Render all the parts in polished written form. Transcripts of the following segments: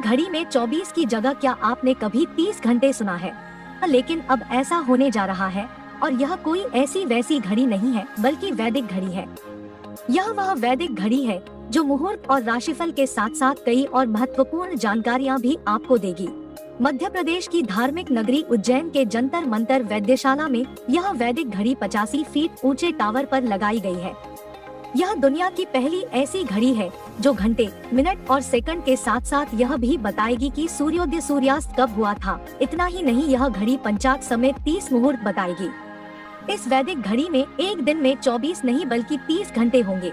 घड़ी में 24 की जगह क्या आपने कभी 30 घंटे सुना है? लेकिन अब ऐसा होने जा रहा है, और यह कोई ऐसी वैसी घड़ी नहीं है बल्कि वैदिक घड़ी है। यह वह वैदिक घड़ी है जो मुहूर्त और राशिफल के साथ साथ कई और महत्वपूर्ण जानकारियाँ भी आपको देगी। मध्य प्रदेश की धार्मिक नगरी उज्जैन के जंतर मंतर वैद्यशाला में यह वैदिक घड़ी 85 फीट ऊंचे टावर पर लगाई गई है। यह दुनिया की पहली ऐसी घड़ी है जो घंटे, मिनट और सेकंड के साथ साथ यह भी बताएगी कि सूर्योदय सूर्यास्त कब हुआ था। इतना ही नहीं, यह घड़ी पंचांग समेत 30 मुहूर्त बताएगी। इस वैदिक घड़ी में एक दिन में 24 नहीं बल्कि 30 घंटे होंगे।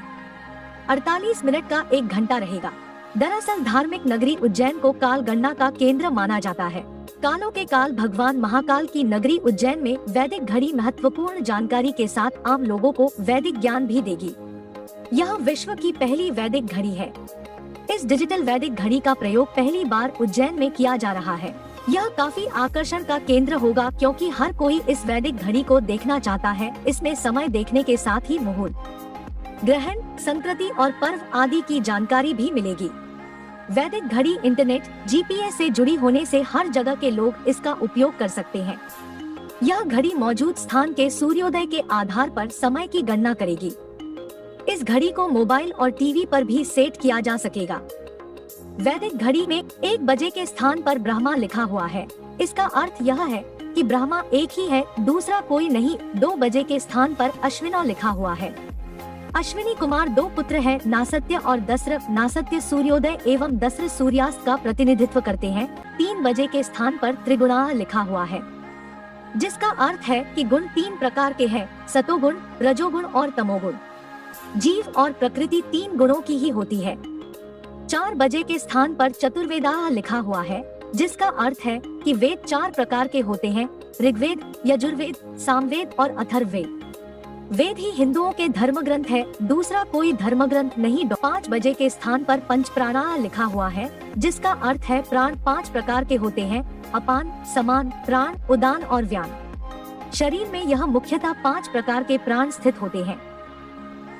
48 मिनट का एक घंटा रहेगा। दरअसल धार्मिक नगरी उज्जैन को काल गणना का केंद्र माना जाता है। कालों के काल भगवान महाकाल की नगरी उज्जैन में वैदिक घड़ी महत्वपूर्ण जानकारी के साथ आम लोगों को वैदिक ज्ञान भी देगी। यह विश्व की पहली वैदिक घड़ी है। इस डिजिटल वैदिक घड़ी का प्रयोग पहली बार उज्जैन में किया जा रहा है। यह काफी आकर्षण का केंद्र होगा क्योंकि हर कोई इस वैदिक घड़ी को देखना चाहता है। इसमें समय देखने के साथ ही मुहूर्त, ग्रहण, संकृति और पर्व आदि की जानकारी भी मिलेगी। वैदिक घड़ी इंटरनेट, जीपीएस से जुड़ी होने से हर जगह के लोग इसका उपयोग कर सकते हैं। यह घड़ी मौजूद स्थान के सूर्योदय के आधार पर समय की गणना करेगी। इस घड़ी को मोबाइल और टीवी पर भी सेट किया जा सकेगा। वैदिक घड़ी में 1 बजे के स्थान पर ब्रह्मा लिखा हुआ है। इसका अर्थ यह है कि ब्रह्मा एक ही है, दूसरा कोई नहीं। 2 बजे के स्थान पर अश्विना लिखा हुआ है। अश्विनी कुमार 2 पुत्र हैं, नासत्य और दस्र। नासत्य सूर्योदय एवं दस्र सूर्यास्त का प्रतिनिधित्व करते हैं। 3 बजे के स्थान पर त्रिगुणा लिखा हुआ है, जिसका अर्थ है कि गुण 3 प्रकार के हैं, सतोगुण, रजोगुण और तमोगुण। जीव और प्रकृति 3 गुणों की ही होती है। 4 बजे के स्थान पर चतुर्वेदा लिखा हुआ है, जिसका अर्थ है कि वेद 4 प्रकार के होते हैं, ऋग्वेद, यजुर्वेद, सामवेद और अथर्ववेद। वेद ही हिंदुओं के धर्म ग्रंथ है, दूसरा कोई धर्म ग्रंथ नहीं। 5 बजे के स्थान पर पंच प्राणा लिखा हुआ है, जिसका अर्थ है प्राण 5 प्रकार के होते हैं, अपान, समान, प्राण, उदान और व्यान। शरीर में यह मुख्यतः 5 प्रकार के प्राण स्थित होते हैं।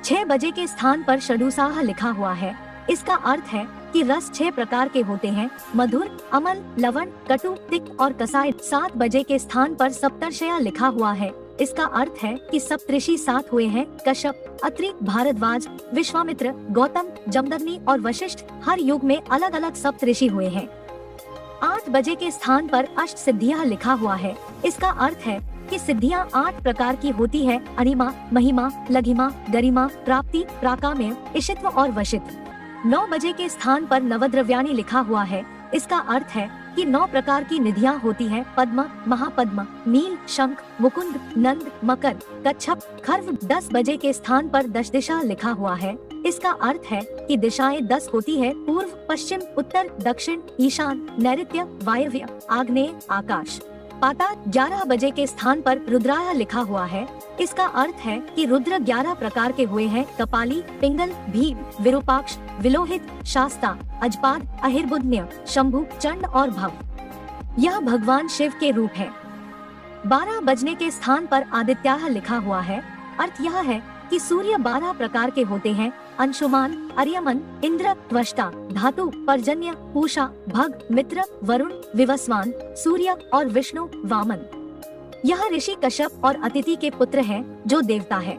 6 बजे के स्थान पर षडुसाह लिखा हुआ है। इसका अर्थ है कि रस 6 प्रकार के होते हैं, मधुर, अमल, लवण, कटु, तिक्त और कसाय। 7 बजे के स्थान पर सप्तर्षया लिखा हुआ है। इसका अर्थ है कि सप्तऋषि 7 हुए हैं, कश्यप, अत्रि, भारद्वाज, विश्वामित्र, गौतम, जमदग्नि और वशिष्ठ। हर युग में अलग अलग सप्तऋषि हुए हैं। 8 बजे के स्थान पर अष्ट सिद्धियां लिखा हुआ है। इसका अर्थ है कि सिद्धियां 8 प्रकार की होती है, अणिमा, महिमा, लघिमा, गरिमा, प्राप्ति, प्राकाम्य, इशित्व और वशित्व। 9 बजे के स्थान पर नवद्रव्याणि लिखा हुआ है। इसका अर्थ है कि 9 प्रकार की निधियां होती हैं, पद्म, महापद्म, नील, शंख, मुकुंद, नंद, मकर, कच्छप, खर्व। 10 बजे के स्थान पर दशदिशा लिखा हुआ है। इसका अर्थ है कि दिशाएं 10 होती है, पूर्व, पश्चिम, उत्तर, दक्षिण, ईशान, नैऋत्य, वायव्य, आग्नेय, आकाश, पाताल। 11 बजे के स्थान पर रुद्राय लिखा हुआ है। इसका अर्थ है कि रुद्र 11 प्रकार के हुए हैं, कपाली, पिंगल, भीम, विरूपाक्ष, विलोहित, शास्ता, अजपाद, अहिर्बुद्न्य, शंभु, चंड और भव। यह भगवान शिव के रूप है। 12 बजने के स्थान पर आदित्याह लिखा हुआ है। अर्थ यह है कि सूर्य 12 प्रकार के होते हैं, अंशुमान, अर्यमन, इंद्र, त्वष्टा, धातु, पर्जन्य, पूषा, भग, मित्र, वरुण, विवस्वान, सूर्य और विष्णु, वामन। यह ऋषि कश्यप और अतिथि के पुत्र हैं, जो देवता है।